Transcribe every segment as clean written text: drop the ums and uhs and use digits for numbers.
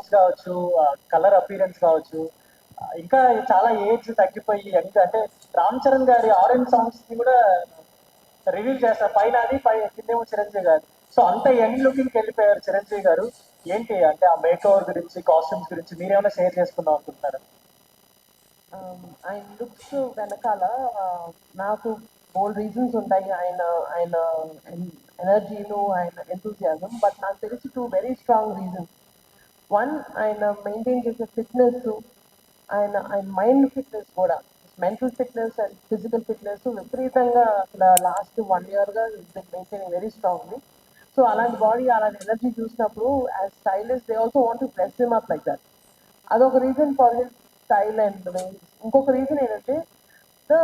Costumes కావచ్చు, colour appearance కావచ్చు, ఇంకా చాలా ఏజ్ తగ్గిపోయి యంగ్ అంటే రామ్ చరణ్ గారి ఆరెంజ్ సాంగ్స్ ని కూడా రివీల్ చేస్తారు. పైన అది కిందేమో చిరంజీవి గారు. సో అంత యంగ్ లుకింగ్ వెళ్ళిపోయారు చిరంజీవి గారు. ఏంటి అంటే ఆ మేక్ ఓవర్ గురించి, కాస్ట్యూమ్స్ గురించి మీరేమైనా షేర్ చేసుకుందాం అనుకుంటున్నారా? ఆయన లుక్స్ వెనకాల నాకు బోల్ రీజన్స్ ఉంటాయి. ఆయన ఆయన ఎనర్జీను, ఆయన ఎంతూజియాజం. బట్ నాకు తెలిసి two very strong reasons. One, ఆయన మెయింటైన్ చేసే ఫిట్నెస్, ఆయన ఆయన మైండ్ ఫిట్నెస్ కూడా, mental fitness and physical fitness విపరీతంగా అసలు లాస్ట్ 1 yearగా మెయింటైన్ వెరీ స్ట్రాంగ్లీ. సో అలాంటి బాడీ, అలాంటి ఎనర్జీ చూసినప్పుడు as stylist they also want to dress him up like that. అదొక reason for his style and ways. ఇంకొక reason ఏంటంటే ద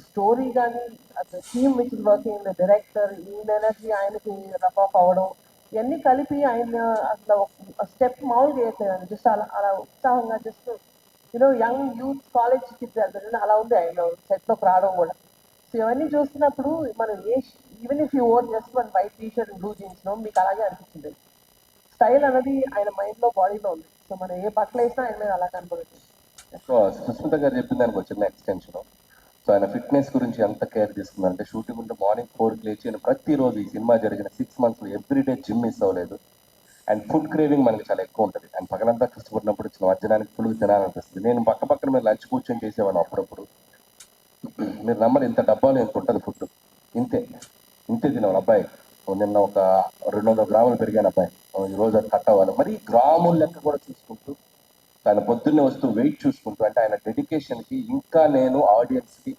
స్టోరీ కానీ, the theme which is working, the director, ఈయన energy ఆయనకి rough of అవ్వడం, ఇవన్నీ కలిపి ఆయన అసలు స్టెప్ మామూలుగా వేయట్లేదు. జస్ట్ అలా అలా ఉత్సాహంగా, just young youth college kids వెళ్తారు అలా ఉంది ఆయన సెట్లోకి రావడం కూడా. సో ఇవన్నీ చూస్తున్నప్పుడు మనం even if you wear just one white T shirt, blue jeans లో మీకు అలాగే అనిపించింది. స్టైల్ అనేది ఆయన మైండ్ లో, బాడీలో ఉంది. సో మనం ఏ బట్టలు వేసినా ఆయన మీద అలా కనబడుతుంది. సో సుస్మిత గారు చెప్పిన దానికి వచ్చిన ఎక్స్టెన్షన్. సో ఆయన ఫిట్నెస్ గురించి ఎంత కేర్ తీసుకున్నారంటే, షూటింగ్ ఉంటే మార్నింగ్ 4కి లేచి ఆయన ప్రతిరోజు ఈ సినిమా జరిగిన 6 months ఎవ్రీడే జిమ్ మిస్ అవ్వలేదు. అండ్ ఫుడ్ క్రేవింగ్ మనకి చాలా ఎక్కువ ఉంటుంది. అండ్ పక్కనంతా కష్టపడినప్పుడు మధ్యాహ్నానికి ఫుల్ తినాలనిపిస్తుంది. నేను పక్కన మీరు లంచ్ కూర్చొని చేసేవాను అప్పుడప్పుడు. మీరు నమ్మరు, ఇంత డబ్బాలు ఎంత ఉంటుంది ఫుడ్. ఇంతే తినేవాడు అబ్బాయి. నిన్న ఒక 200 గ్రాములు పెరిగాను అబ్బాయి, ఈరోజు అది కట్ అవ్వాలి. మరి గ్రాముల లెక్క కూడా చూసుకుంటూ, ఆయన పొద్దున్నే వస్తూ వెయిట్ చూసుకుంటూ, అంటే ఆయన డెడికేషన్కి ఇంకా నేను ఆడియన్స్కి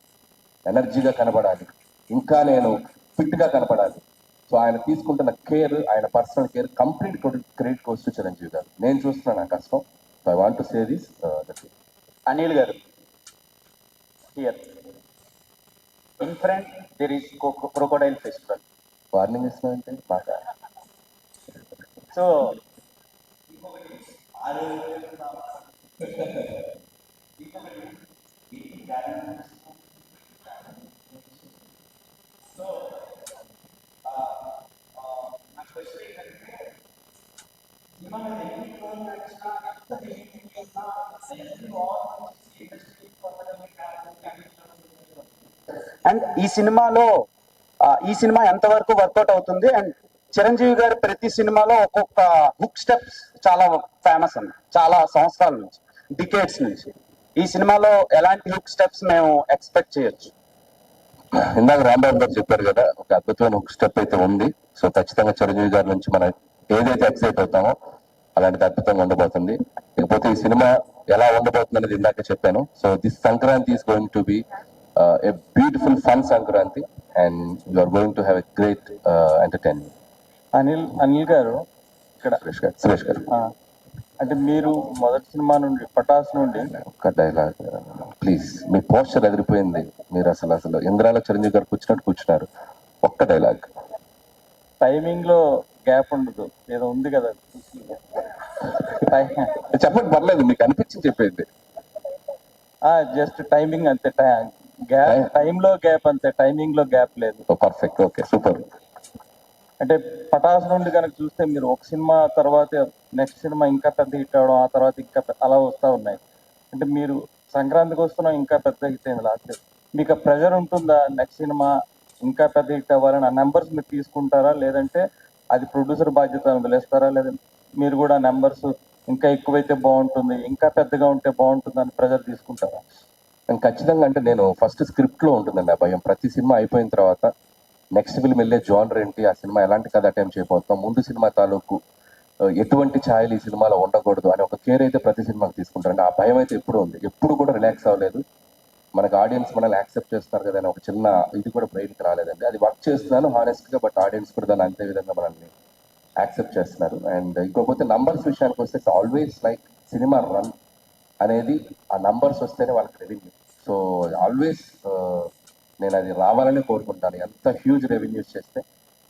ఎనర్జీగా కనబడాలి, ఇంకా నేను ఫిట్గా కనపడాలి. సో ఆయన తీసుకుంటున్న కేర్, ఆయన personal care complete credit goes to Chiranjeevi garu. నేను చూస్తున్నాను ఆ కష్టం. So I want to say this. Anil garu, here in front there is crocodile festival. Warning ఇస్తున్నానంటే బాగా. సో అండ్ ఈ సినిమా ఎంతవరకు వర్కౌట్ అవుతుంది? అండ్ చిరంజీవి గారు ప్రతి సినిమాలో ఒక్కొక్క హుక్ స్టెప్స్ చాలా ఫేమస్ అండి, చాలా సంవత్సరాల నుంచి, డికేడ్స్ నుంచి. ఈ సినిమాలో ఎలాంటి హుక్ స్టెప్స్ మేము ఎక్స్పెక్ట్ చేయొచ్చు? ఇందాక రాంబాబు గారు చెప్పారు కదా, ఒక అద్భుతమైన ఒక స్టెప్ అయితే ఉంది. సో ఖచ్చితంగా చిరంజీవి గారి నుంచి మనం ఏదైతే ఎక్సైట్ అవుతామో అలాంటిది అద్భుతంగా ఉండబోతుంది. ఇకపోతే ఈ సినిమా ఎలా ఉండబోతుంది అనేది ఇందాక చెప్పాను. So this Sankranti is going to be a beautiful fun Sankranti and you are going to have a great entertainment. Anil garu, ఇక్కడ సురేష్ గారు, అంటే మీరు మొదటి సినిమా నుండి, పటాస్ నుండి ఒక్క డైలాగ్ ప్లీజ్. మీ పోస్టర్ ఎదిరిపోయింది. మీరు అసలు ఇంద్రాలో చిరంజీవి గారు కూర్చున్నారు. ఒక్క డైలాగ్. టైమింగ్ లో గ్యాప్ ఉండదు, ఏదో ఉంది కదా, చెప్పండి, పర్లేదు, మీకు అనిపించింది చెప్పేది. జస్ట్ టైమింగ్ అంతే, టైమ్ లో గ్యాప్ అంతే, టైమింగ్ లో గ్యాప్ లేదు. Perfect, okay, super. అంటే పటాస్ నుండి కనుక చూస్తే మీరు ఒక సినిమా తర్వాత నెక్స్ట్ సినిమా ఇంకా పెద్ద హిట్ అవడం, ఆ తర్వాత ఇంకా అలా వస్తూ ఉన్నాయి. అంటే మీరు సంక్రాంతికి వస్తున్నాం, ఇంకా పెద్ద హిట్ అయింది లాస్ట్. మీకు ప్రెజర్ ఉంటుందా నెక్స్ట్ సినిమా ఇంకా పెద్ద హిట్ అవ్వాలని? ఆ నెంబర్స్ మీరు తీసుకుంటారా, లేదంటే అది ప్రొడ్యూసర్ బాధ్యత వదిలేస్తారా, లేదంటే మీరు కూడా నెంబర్స్ ఇంకా ఎక్కువైతే బాగుంటుంది, ఇంకా పెద్దగా ఉంటే బాగుంటుంది అని ప్రెజర్ తీసుకుంటారా? ఖచ్చితంగా. అంటే నేను ఫస్ట్ స్క్రిప్ట్ లో ఉంటుందండి ఆ భయం. ప్రతి సినిమా అయిపోయిన తర్వాత నెక్స్ట్ ఫిల్మ్ వెళ్ళే జానర్ ఏంటి, ఆ సినిమా ఎలాంటి కథ అటెంప్ట్ చేయబోతున్నాం, ముందు సినిమా తాలూకు ఎటువంటి ఛాయలు ఈ సినిమాలో ఉండకూడదు అని ఒక కేర్ అయితే ప్రతి సినిమాకి తీసుకుంటారండి. ఆ భయం అయితే ఎప్పుడు ఉంది, ఎప్పుడు కూడా రిలాక్స్ అవ్వలేదు. మనకు ఆడియన్స్ మనల్ని యాక్సెప్ట్ చేస్తున్నారు కదా అని ఒక చిన్న ఇది కూడా బ్రెయిన్కి రాలేదండి. అది వర్క్ చేస్తున్నాను హానెస్ట్గా, బట్ ఆడియన్స్ కూడా దాన్ని అంతే విధంగా మనల్ని యాక్సెప్ట్ చేస్తున్నారు. అండ్ ఇంకోకపోతే నంబర్స్ విషయానికి వస్తే ఆల్వేస్ లైక్ సినిమా రన్ అనేది ఆ నంబర్స్ వస్తేనే వాళ్ళకి రెవెన్యూ. సో ఆల్వేస్ నేను అది రావాలని కోరుకుంటాను. ఎంత హ్యూజ్ రెవెన్యూస్ చేస్తే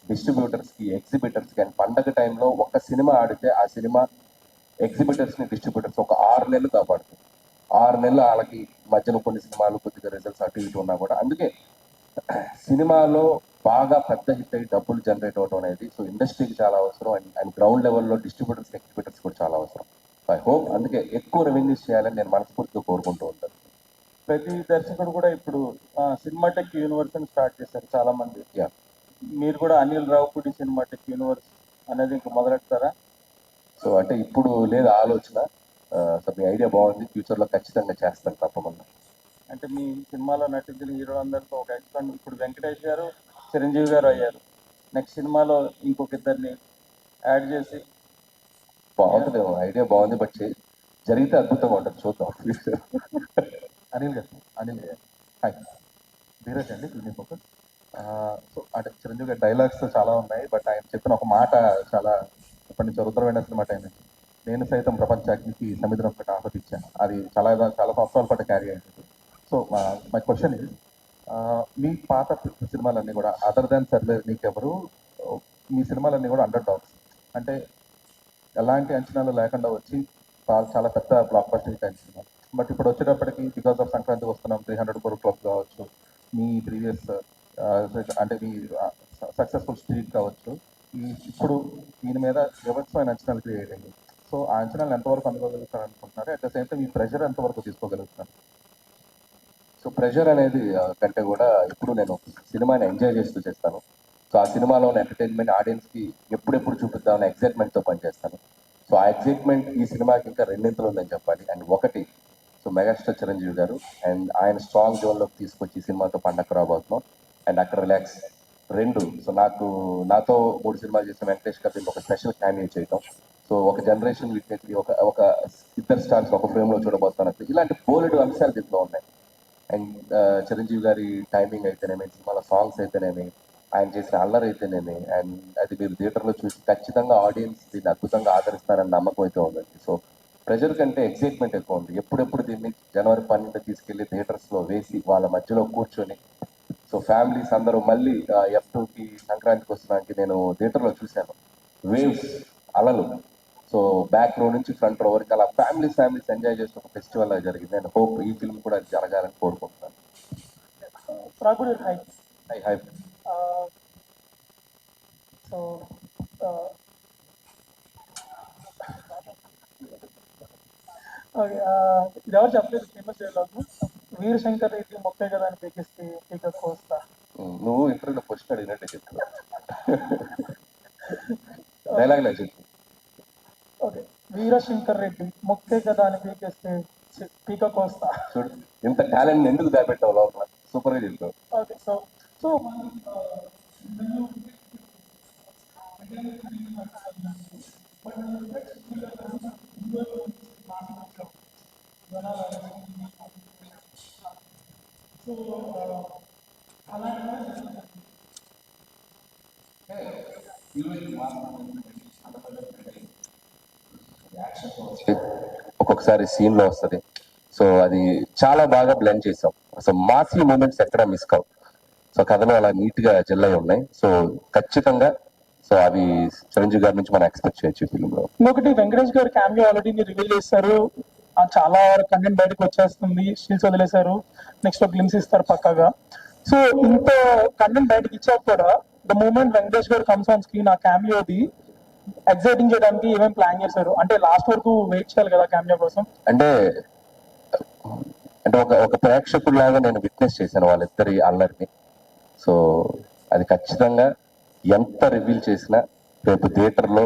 డిస్ట్రిబ్యూటర్స్కి, ఎగ్జిబిటర్స్కి, అండ్ పండగ టైంలో ఒక సినిమా ఆడితే ఆ సినిమా ఎగ్జిబిటర్స్ని, డిస్ట్రిబ్యూటర్స్ ఒక 6 నెలలు కాపాడుతుంది. 6 నెలలు వాళ్ళకి మధ్యలో కొన్ని సినిమాలు కొద్దిగా రిజల్ట్స్ అటు ఇటు ఉన్నా కూడా. అందుకే సినిమాలో బాగా పెద్ద హిట్ అయ్యి డబ్బులు జనరేట్ అవడం అనేది సో ఇండస్ట్రీకి చాలా అవసరం. అండ్ గ్రౌండ్ లెవెల్లో డిస్ట్రిబ్యూటర్స్, ఎగ్జిబిటర్స్ కూడా చాలా అవసరం. ఐ హోప్ అందుకే ఎక్కువ రెవెన్యూస్ చేయాలని నేను మనస్ఫూర్తిగా కోరుకుంటూ ఉంటాను. ప్రతి దర్శకుడు కూడా ఇప్పుడు సినిమాటెక్ యూనివర్స్ అని స్టార్ట్ చేశారు చాలా మంది. Yeah. మీరు కూడా అనిల్ రావుపూడి సినిమాటెక్ యూనివర్స్ అనేది ఇంకా మొదలెడతారా? సో అంటే ఇప్పుడు లేదు ఆలోచన. సో మీ ఐడియా బాగుంది, ఫ్యూచర్లో ఖచ్చితంగా చేస్తాను తప్పకుండా. అంటే మీ సినిమాలో నటించిన హీరోలందరితో ఒక ఎక్స్పాండ్, ఇప్పుడు వెంకటేష్ గారు చిరంజీవి గారు అయ్యారు, నెక్స్ట్ సినిమాలో ఇంకొక ఇద్దరిని యాడ్ చేసి బాగుంటుంది, ఐడియా బాగుంది, బట్ జరిగితే అద్భుతంగా ఉంటుంది, చూద్దాం. అనిల్ గారు, అనిల్ గారు, హాయ్, ధీరజ్ అండి, ఫిల్మీ ఫోకస్. సో అంటే చిరంజీవి గారి డైలాగ్స్ చాలా ఉన్నాయి, బట్ ఆయన చెప్పిన ఒక మాట చాలా ఎప్పటి నుంచి రుద్రమైన సినిమా టైం నుంచి, నేను సైతం ప్రపంచానికి సముద్రం ఒకటి ఆహ్వానించాను, అది చాలా చాలా సంవత్సరాల పాటు క్యారీ అయింది. సో మై క్వశ్చన్ ఇస్, మీ పాత సినిమాలన్నీ కూడా అదర్ దాన్ సర్లే నీకెవరు, మీ సినిమాలన్నీ కూడా అండర్ డాగ్స్, అంటే ఎలాంటి అంచనాలు లేకుండా వచ్చి చాలా పెద్ద బ్లాక్ బస్టర్ హిట్ అయిన సినిమా. బట్ ఇప్పుడు వచ్చేటప్పటికి బికాస్ ఆఫ్ సంక్రాంతి వస్తున్నాం, 300 crore క్లబ్ కావచ్చు, మీ ప్రీవియస్ అంటే మీ సక్సెస్ఫుల్ స్ట్రీట్ కావచ్చు, ఇప్పుడు దీని మీద వివత్సమైన అంచనాలు క్రియేట్ అయ్యాయి. సో ఆ అంచనాలు ఎంతవరకు అందుకోగలుగుతారు అనుకుంటున్నారు? అట్ ద సేమ్ టైం ఈ ప్రెషర్ ఎంతవరకు తీసుకోగలుగుతారు? సో ప్రెషర్ అనేది కంటే కూడా ఇప్పుడు నేను సినిమాని ఎంజాయ్ చేస్తూ చేస్తాను. సో ఆ సినిమాలో ఉన్న ఎంటర్టైన్మెంట్ ఆడియన్స్కి ఎప్పుడెప్పుడు చూపిద్దామని ఎగ్జైట్మెంట్తో పనిచేస్తాను. సో ఆ ఎగ్జైట్మెంట్ ఈ సినిమాకి ఇంకా రెండింతలు ఉందని చెప్పాలి. అండ్ ఒకటి, సో మెగాస్టార్ చిరంజీవి గారు అండ్ ఆయన స్ట్రాంగ్ జోన్లోకి తీసుకొచ్చి ఈ సినిమాతో పండగ రాబోతున్నాం. అండ్ అక్కడ రిలాక్స్. రెండు, సో నాతో 3 సినిమాలు చేసిన వెంకటేష్ గారు ఒక స్పెషల్ క్యామియో చేయటం. సో ఒక జనరేషన్ వీటిని ఒక ఇద్దరు స్టార్స్ ఒక ఫ్రేమ్లో చూడబోతున్నట్టు ఇలాంటి బోలెడు అంశాలు దీంట్లో ఉన్నాయి. అండ్ చిరంజీవి గారి టైమింగ్ అయితేనేమి, సినిమాలో సాంగ్స్ అయితేనేమి, ఆయన చేసిన అల్లరి అయితేనేమి, అండ్ అది మీరు థియేటర్లో చూసి ఖచ్చితంగా ఆడియన్స్ దీన్ని అద్భుతంగా ఆదరిస్తారని నమ్మకం అయితే ఉందండి. సో ప్రెజర్ కంటే ఎగ్జైట్మెంట్ ఎక్కువ ఉంది. ఎప్పుడెప్పుడు దీన్ని జనవరి 12 తీసుకెళ్లి థియేటర్స్లో వేసి వాళ్ళ మధ్యలో కూర్చొని, సో ఫ్యామిలీస్ అందరూ మళ్ళీ F2కి సంక్రాంతికి వస్తున్నానికి నేను థియేటర్లో చూశాను. వేవ్స్, అలలు, సో బ్యాక్ రో నుంచి ఫ్రంట్ రో వరకు అలా ఫ్యామిలీస్ ఎంజాయ్ చేసిన ఒక ఫెస్టివల్ లాగా జరిగింది. అండ్ హోప్ ఈ ఫిల్మ్ కూడా జరగాలని కోరుకుంటున్నాను. రాకుడు హై. హై. సో ఓకే, ఇది ఎవరు చెప్పలేదు ఫేమస్ డైలాగ్, వీరశంకర్ రెడ్డి మొక్కే కదా అని పీకిస్తే పీక కోస్తా. నువ్వు ఇంటర్వ్యూలో క్వశ్చన్ అడిగినట్టే చెప్తున్నా. డైలాగ్ లేదు చెప్పు. ఓకే, వీరశంకర్ రెడ్డి మొక్కే కదా అని పీకేస్తే పీక కోస్తా. చూడు ఇంత టాలెంట్ ఎందుకు దాపెట్టావు లోపల, సూపర్ గా చెప్తావు. ఓకే, సో ఒక్కొక్కసారి సీన్ లో వస్తుంది. సో అది చాలా బాగా బ్లెండ్ చేసాం. సో మాసీ మూమెంట్స్ ఎక్కడ మిస్ కావు. సో కథలు అలా నీట్ గా జెల్లై ఉన్నాయి. సో ఖచ్చితంగా సో అవి చిరంజీవి గారి నుంచి మనం ఎక్స్పెక్ట్ చేయొచ్చు ఈ ఫిల్మ్ లో. ఇంకొకటి, వెంకటేష్ గారు క్యామియో ఆల్రెడీ రివీల్ చేస్తారు, చాలా కంటెంట్ బయటకు వచ్చేస్తుంది, స్టిల్స్ వదిలేశారు, నెక్స్ట్ గ్లిమ్స్ ఇస్తారు పక్కగా. సో ఇంత కంటెంట్ బయటకు ఇచ్చాక కూడా ద మూమెంట్ వెంకటేష్ గారు కమ్స్ ఆన్ స్క్రీన్, ఆ క్యామియోది ఎగ్జైటింగ్ చేయడానికి ఏమేమి ప్లాన్ చేశారు? అంటే లాస్ట్ వరకు వెయిట్ చేయాలి కదా క్యామియో కోసం. అంటే ఒక ప్రేక్షకుడిలాగా నేను విట్నెస్ చేశాను వాళ్ళిద్దరి అల్లరిని. సో అది ఖచ్చితంగా ఎంత రివీల్ చేసినా రేపు థియేటర్లో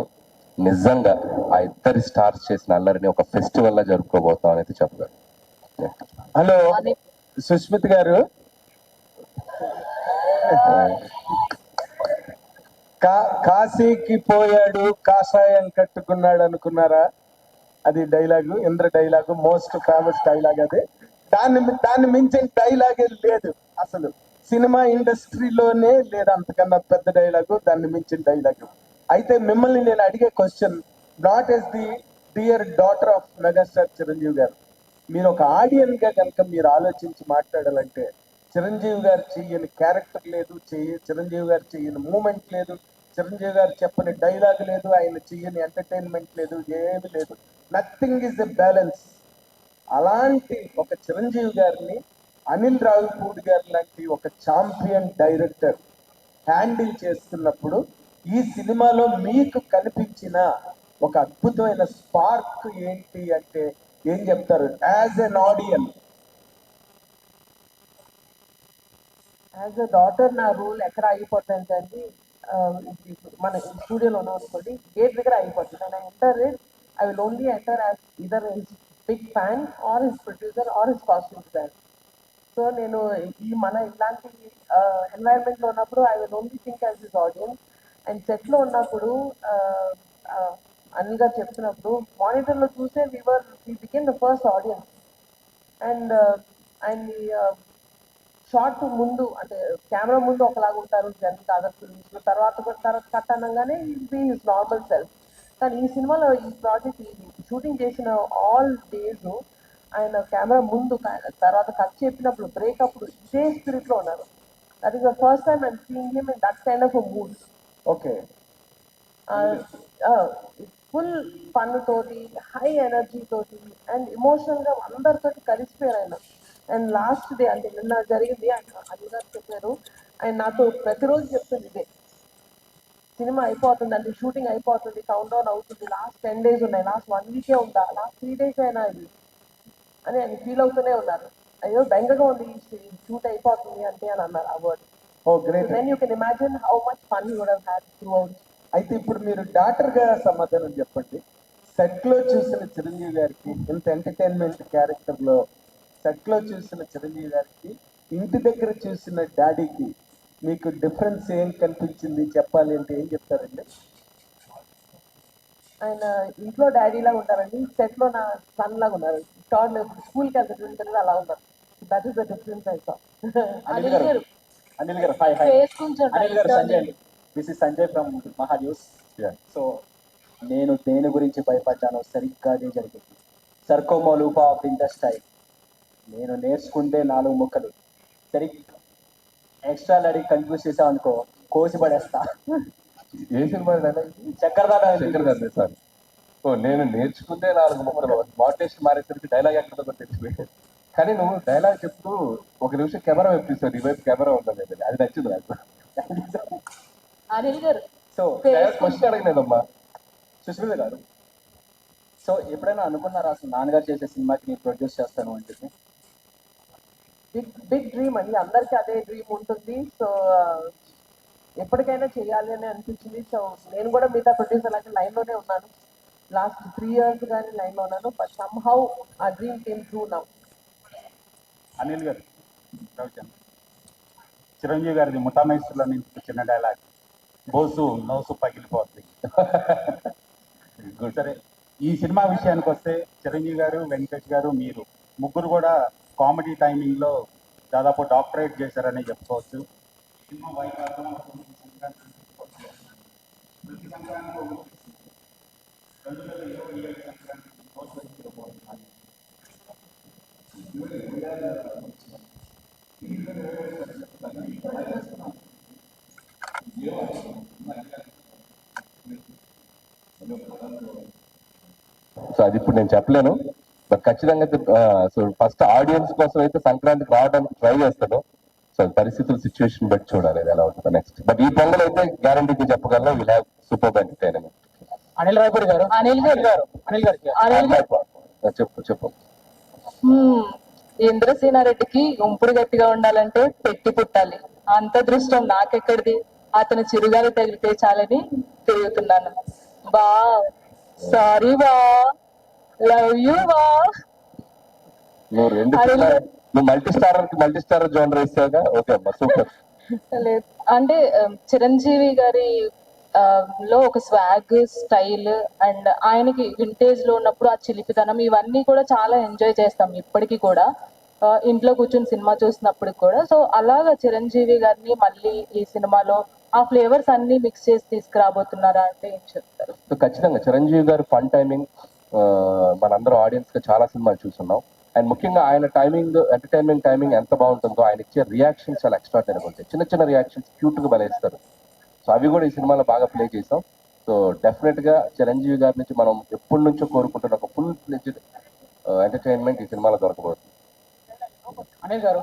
నిజంగా ఆ ఇద్దరి స్టార్స్ చేసిన అల్లరిని ఒక ఫెస్టివల్ లా జరుపుకోబోతాం అనేది చెప్పగలను. హలో సుష్మిత్ గారు, కాశీకి పోయాడు కాషాయం కట్టుకున్నాడు అనుకున్నారా? అది dialogue, Indra dialogue, most famous dialogue అది. దాన్ని మించిన డైలాగే లేదు అసలు సినిమా ఇండస్ట్రీలోనే లేదు, అంతకన్నా పెద్ద డైలాగు, దాన్ని మించిన డైలాగు. అయితే మిమ్మల్ని నేను అడిగే question, not as the dear daughter of megastar Chiranjeevi garu, మీరు ఒక ఆడియన్ గా కనుక మీరు ఆలోచించి మాట్లాడాలంటే, చిరంజీవి గారు చెయ్యని క్యారెక్టర్ లేదు, చిరంజీవి గారు చెయ్యని మూమెంట్ లేదు, చిరంజీవి గారు చెప్పని డైలాగ్ లేదు, ఆయన చెయ్యని ఎంటర్టైన్మెంట్ లేదు, ఏమి లేదు, నథింగ్ ఈజ్ ఎ బ్యాలెన్స్. అలాంటి ఒక చిరంజీవి గారిని అనిల్ రావిపూడి గారు లాంటి ఒక ఛాంపియన్ డైరెక్టర్ హ్యాండిల్ చేస్తున్నప్పుడు ఈ సినిమాలో మీకు కనిపించిన ఒక అద్భుతమైన స్పార్క్ ఏంటి అంటే ఏం చెప్తారు as N audience? As a daughter నా రూల్ ఎక్కడ ఆగిపోతుంది అంటే మన స్టూడియోలో ఉన్నాం అనుకోండి, గేట్ దగ్గర ఆగిపోతుంది. And enter it, I will only enter as either his big fan or his producer or his costume fan. So నేను మన ఇలాంటి ఎన్వైరన్మెంట్ లో ఉన్నప్పుడు I will only think as his audience. And set లో ఉన్నప్పుడు అనిల్ గారు చెప్తున్నప్పుడు మానిటర్ లో చూసే we become the first audience. And ఆయన్ని షార్ట్ ముందు అంటే కెమెరా ముందు ఒకలాగా ఉంటారు జనరల్ అదర్ ఫిల్మ్స్, తర్వాత కట్ అనగానే ఇది హిస్ నార్మల్ సెల్ఫ్. కానీ ఈ సినిమాలో ఈ ప్రాజెక్ట్ షూటింగ్ చేసిన ఆల్ డేస్ ఆయన కెమెరా ముందు తర్వాత కట్ చెప్పినప్పుడు బ్రేక్ అప్పుడు ఇదే స్పిరిట్ లో ఉన్నారు. That is the first time I'm seeing him in that kind of mood. Okay, full fun తోటి, హై ఎనర్జీ తోటి అండ్ ఎమోషనల్ గా అందరితోటి కలిసిపోయారు ఆయన. అండ్ లాస్ట్ డే అంటే నిన్న జరిగింది, ఆయన అనిల్ గారు చెప్పారు, ఆయన నాతో ప్రతిరోజు చెప్తుంది ఇదే, సినిమా అయిపోతుంది అంటే షూటింగ్ అయిపోతుంది, కౌంట్ డౌన్ అవుతుంది, లాస్ట్ 10 days ఉన్నాయి, లాస్ట్ 1 week ఉందా, లాస్ట్ 3 days అయినా ఇది అని ఆయన ఫీల్ అవుతూనే ఉన్నారు. అయ్యో బెంగగా ఉంది షూట్ అయిపోతుంది అంటే అని అన్నారు ఆ word. Oh great. Then you can imagine how much fun you would have had throughout. అయితే ఇప్పుడు మీరు డాక్టర్ గా సమాధానం చెప్పండి. సెట్ లో చూసిన చిరంజీవి గారికి, ఇంత ఎంటర్టైన్మెంట్ క్యారెక్టర్ లో సెట్ లో చూసిన చిరంజీవి గారికి, ఇంటి దగ్గర చూసిన డాడీకి మీకు డిఫరెన్స్ ఏం కనిపించింది చెప్పాలి అంటే ఏం చెప్తారండి? ఆయన ఇంట్లో డాడీ లాగా ఉంటారండి, సెట్ లో నా సన్ లాగా ఉన్నారు. థర్డ్ స్కూల్కి వెళ్తుంటారు అలా ఉన్నారు. That is the difference I saw. Anil గారు, అనిల్ గారు హాయ్ హాయ్. అనిల్ గారు, సంజయ్ అండి. దిస్ ఇస్ సంజయ్ ఫ్రమ్ మహా న్యూస్. సో నేను దేని గురించి భయపడ్డానో సరిగ్గా అదే జరిగింది. సర్కోమో లూపా ఆఫ్ ఇండస్ట్రీ. నేను నేర్చుకుంటే 4 ముక్కలు, సరిగ్గా ఎక్స్ట్రా అడిగి కన్ఫ్యూజ్ చేసాం అనుకో కోసి పడేస్తా. ఏ సినిమా చక్కరదాట శంకర్ సార్. ఓ నేను నేర్చుకుంటే 4 ముక్కలు, మోటివేషన్ మారేసరికి డైలాగ్ ఎక్కడో తెలిసిపోయింది. కానీ నువ్వు డైలాగ్ చెప్తూ 1 నిమిషం కెమెరా వెప్పిస్తావు, ఈ వైపు కెమెరా ఉండదు, అది నచ్చింది నాకు. అనిల్ గారు సో క్వశ్చన్ అడగలేదమ్మా. సుస్మిత గారు, సో ఎప్పుడైనా అనుకున్నారా అసలు నాన్నగారు చేసే సినిమాకి నేను ప్రొడ్యూస్ చేస్తాను అని చెప్పి? బిగ్ డ్రీమ్ అండి, అందరికీ అదే డ్రీమ్ ఉంటుంది. సో ఎప్పటికైనా చేయాలి అని అనిపించింది. సో నేను కూడా మిగతా ప్రొడ్యూసర్ లాగా లైన్లోనే ఉన్నాను. లాస్ట్ 3 years కానీ లైన్లో ఉన్నాను. బట్ సమ్హౌ ఆ dream came true now. Anil గారు, చిరంజీవి గారిది ముఠామైస్తులో నుంచి చిన్న డైలాగ్, బోసు నోసు పగిలిపోతుంది. సరే, ఈ సినిమా విషయానికి వస్తే చిరంజీవి గారు, వెంకటేష్ గారు, మీరు ముగ్గురు కూడా కామెడీ టైమింగ్ లో దాదాపు డాక్టరేట్ చేశారని చెప్పుకోవచ్చు. సినిమా వైకాలం ప్రతి సంక్రాంతి 2027 సంక్రాంతి సో అది ఇప్పుడు నేను చెప్పలేను, బట్ ఖచ్చితంగా సో ఫస్ట్ ఆడియన్స్ కోసం అయితే సంక్రాంతికి రావడానికి ట్రై చేస్తాను. సో పరిస్థితుల సిచ్యువేషన్ బట్టి చూడాలి అది ఎలా ఉంటుందో నెక్స్ట్. బట్ ఈ పొంగల్ అయితే గ్యారంటీగా చెప్పగలను, will have super entertainment. Anil Rayapudi గారు, చెప్పు. ఇంద్రసేనారెడ్డికి ఉంపుడు గట్టిగా ఉండాలంటే పెట్టి పుట్టాలి, అంత దృష్టం నాకెక్కడిది, అతను చిరుగాలి తగిలితే చాలని తిరుగుతున్నాను. బా సారీ బా, లవ్ యూ బా. నువ్వు నువ్వు మల్టీ స్టార్ జోనర్ వేసావుగా, ఓకే అమ్మా సూపర్. లేదు అంటే చిరంజీవి గారి లో ఒక స్వాగ్ స్టైల్ అండ్ ఆయనకి వింటేజ్ లో ఉన్నప్పుడు ఆ చిలిపితనం ఇవన్నీ కూడా చాలా ఎంజాయ్ చేస్తాం ఇప్పటికీ కూడా, ఇంట్లో కూర్చొని సినిమా చూసినప్పుడు కూడా. సో అలాగా చిరంజీవి గారిని మళ్ళీ ఈ సినిమాలో ఆ ఫ్లేవర్స్ అన్ని మిక్స్ చేసి తీసుకురాబోతున్నారా అంటే ఏం చెప్తారు? సో ఖచ్చితంగా చిరంజీవి గారు ఫన్ టైమింగ్ మనందరూ ఆడియన్స్ గా చాలా సినిమాలు చూస్తున్నాం. అండ్ ముఖ్యంగా ఆయన టైమింగ్, ఎంటర్టైన్మెంట్ టైమింగ్ ఎంత బాగుంటుందో, ఆయన ఇచ్చే రియాక్షన్స్ చాలా ఎక్స్ట్రాడినరీగా ఉంటాయి. చిన్న చిన్న రియాక్షన్స్ క్యూట్ గా బలేస్తారు. సో అవి కూడా ఈ సినిమాలో బాగా ప్లే చేసాం. సో డెఫినెట్ గా చిరంజీవి గారి నుంచి మనం ఎప్పటి నుంచో కోరుకుంటున్న ఒక ఫుల్ ఫ్లెడ్జ్డ్ ఎంటర్టైన్మెంట్ ఈ సినిమాలో దొరకబోతుంది. అనిల్ గారు,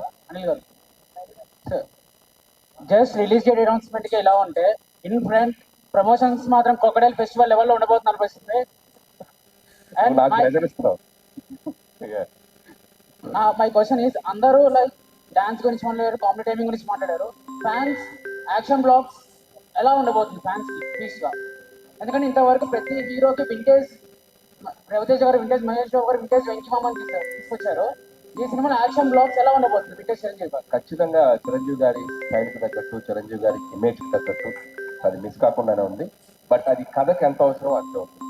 జస్ట్ రిలీజ్ డేట్ అనౌన్స్మెంట్ కి ఎలా ఉంటే ఇన్ ఫ్రంట్ ప్రమోషన్స్ మాత్రం క్రొకడైల్ ఫెస్టివల్ లెవెల్లో ఉండబోతుంది అనిపిస్తుంది. అండ్ నాకు ప్రెజర్ ఇస్తున్నావు. మై క్వశ్చన్ ఈస్, అందరూ లైక్ డాన్స్ గురించి మాట్లాడారు, కామెడీ టైమింగ్ గురించి మాట్లాడారు. ఫ్యాన్స్ యాక్షన్ బ్లాగ్స్ ఎలా ఉండబోతుంది ఫ్యాన్స్ కి పీస్ గా? ఎందుకంటే ఇంతవరకు ప్రతి హీరోకి వింటేజ్ రవితేజ గారు, వింటేజ్ మహేష్ బాబు గారు, వింటేజ్ వెంకీమామని తీసుకొచ్చారు. ఈ సినిమాలో యాక్షన్ బ్లాగ్స్ ఎలా ఉండబోతుంది వింటేజ్ చిరంజీవి గారు? ఖచ్చితంగా చిరంజీవి గారి స్టైల్కి తగ్గట్టు, చిరంజీవి గారి ఇమేజ్కి తగ్గట్టు అది మిస్ కాకుండానే ఉంది. బట్ అది కథకి ఎంత అవసరం అంతే ఉంటుంది.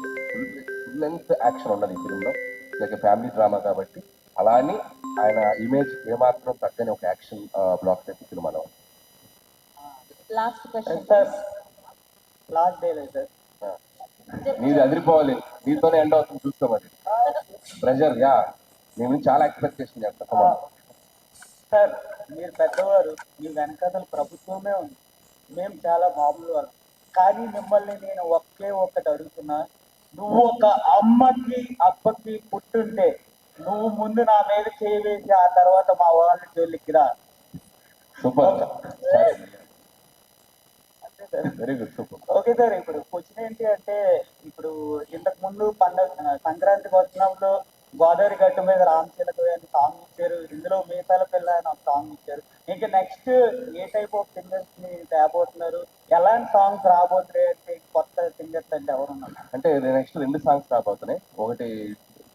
ఫుల్ లెంత్ యాక్షన్ ఉండదు ఈ ఫిల్మ్లో, లైక్ ఫ్యామిలీ డ్రామా కాబట్టి. అలా అని ఆయన ఇమేజ్ ఏమాత్రం తగ్గని ఒక యాక్షన్ బ్లాక్ అయితే సినిమాలో ఉంది. లాస్ట్ క్వశ్చన్ లాస్ట్ డే లేదు సార్. నీది అదిరిపోవాలి, నీతోనే ఎండ్ అవుతుంది చూసుకో. మరి ప్రెజర్ యా, నేను చాలా ఎక్స్పెక్టేషన్ చేస్తాను. సార్ మీరు పెద్దవారు, మీ వెనకాతల ప్రభుత్వమే ఉంది, మేము చాలా మామూలు వాళ్ళం. కానీ మిమ్మల్ని నేను ఒక్కటి అడుగుతున్నా, నువ్వు ఒక అమ్మకి అబ్బకి పుట్టుంటే నువ్వు ముందు నా మీద చేయవేసి ఆ తర్వాత మా వాళ్ళ జోలికి రా. సూపర్, అంతే sir. Very good, super. Okay sir, ఇప్పుడు క్వశ్చన్ ఏంటి అంటే, ఇప్పుడు ఇంతకు ముందు పండగ సంక్రాంతికి వచ్చినప్పుడు గోదావరి గట్టు మీద రామచిలక అని సాంగ్ ఇచ్చారు, ఇందులో మీసాల పిల్ల అని ఒక సాంగ్ ఇచ్చారు. ఇంకా next A type of singers ని తేబోతున్నారు, ఎలాంటి సాంగ్స్ రాబోతున్నాయి అంటే, కొత్త సింగర్స్ అంటే ఎవరున్నారు? అంటే నెక్స్ట్ 2 సాంగ్స్ రాబోతున్నాయి. ఒకటి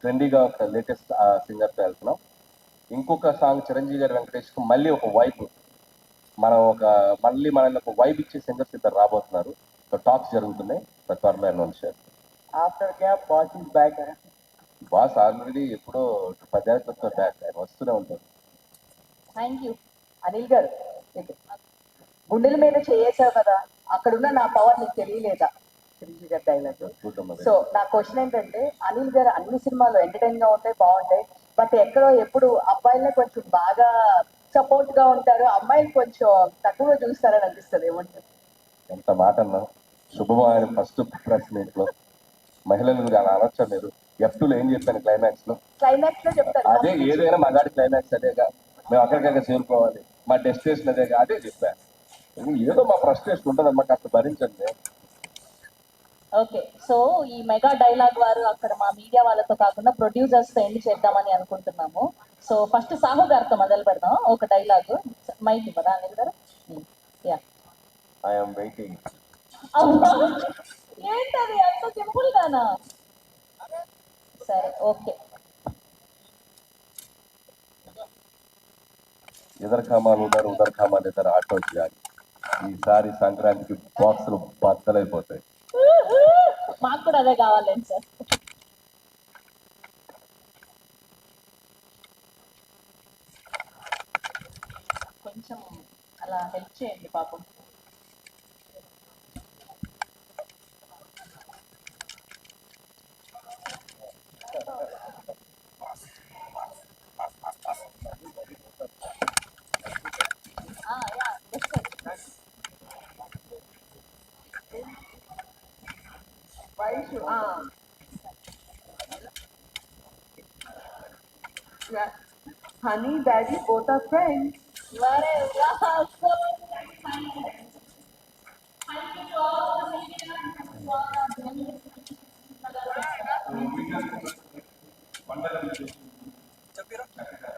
ట్రెండీగా ఒక లేటెస్ట్ సింగర్తో వెళ్తున్నాం. ఇంకొక సాంగ్ చిరంజీవి గారి వెంకటేష్కి మళ్ళీ ఒక వైబ్, మళ్ళీ మనల్ని ఒక వైబ్ ఇచ్చే సింగర్స్ ఇద్దరు రాబోతున్నారు. సో టాక్స్ జరుగుతున్నాయి, త్వరలో అనౌన్స్ చేస్తాం. After gap boss is back. Boss already ఎప్పుడో 10 ఏళ్ళ క్రితం బ్యాక్, ఆయన వస్తూనే ఉంటారు. Thank you. అనిల్ గారు, గుండెల మీద చేసావు కదా, అక్కడున్న నా పవర్ నీకు తెలియలేదా? చిరంజీవి గారి డైలాగ్. సో నా క్వశ్చన్ ఏంటంటే, అనిల్ గారు అన్ని సినిమాలు ఎంటర్టైన్ గా ఉంటాయి, బాగుంటాయి. బట్ ఎక్కడో ఎప్పుడు అబ్బాయిలే కొంచెం బాగా సపోర్ట్ గా ఉంటారు, అమ్మాయిలు కొంచెం తక్కువ చూస్తారని అనిపిస్తుంది. ఏమంటారు? ఎంత మాట అన్నా. శుభమాయన ఫస్ట్ ప్రెస్ మీట్ లో మహిళల గురించి అలా అనొచ్చా మీరు? F2 లో ఏం చెప్పాను క్లైమాక్స్ లో? క్లైమాక్స్ లో చెప్తారు అదే, ఏదైనా మగాడి క్లైమాక్స్ అదేగా, మేము అక్కడికక్కడ చేరుకోవాలి, మా డెస్టినేషన్ అదేగా, అదే చెప్పాను. ఏదో మా ఫ్రస్ట్రేషన్ ఉంటుంది అన్నమాట, కాస్త భరించండి. ఓకే, సో ఈ మెగా డైలాగ్ వారు అక్కడ మా మీడియా వాళ్ళతో కాకుండా ప్రొడ్యూసర్స్ తో ఎండ్ చేద్దామని అనుకుంటున్నాము. సో ఫస్ట్ సాహు గారితో మొదలు పెడదాం. ఒక డైలాగ్ మైక్ ఇవ్వరా అనిల్ గారు? Yeah, I'm waiting. ఏంటది అంత సింపుల్ గానా? సరే, ఓకే. ఇద్దరు ఖామాలు ఉన్నారు, ఉదర్ ఖామాలు ఇద్దరు ఆటో చేయాలి. ఈసారి సంక్రాంతికి బాక్సులు బద్దలైపోతాయి. మాకు కూడా అదే కావాలండి సార్. కొంచెం అలా హెల్ప్ చేయండి పాపం. Honey, daddy, both are friends. Wow,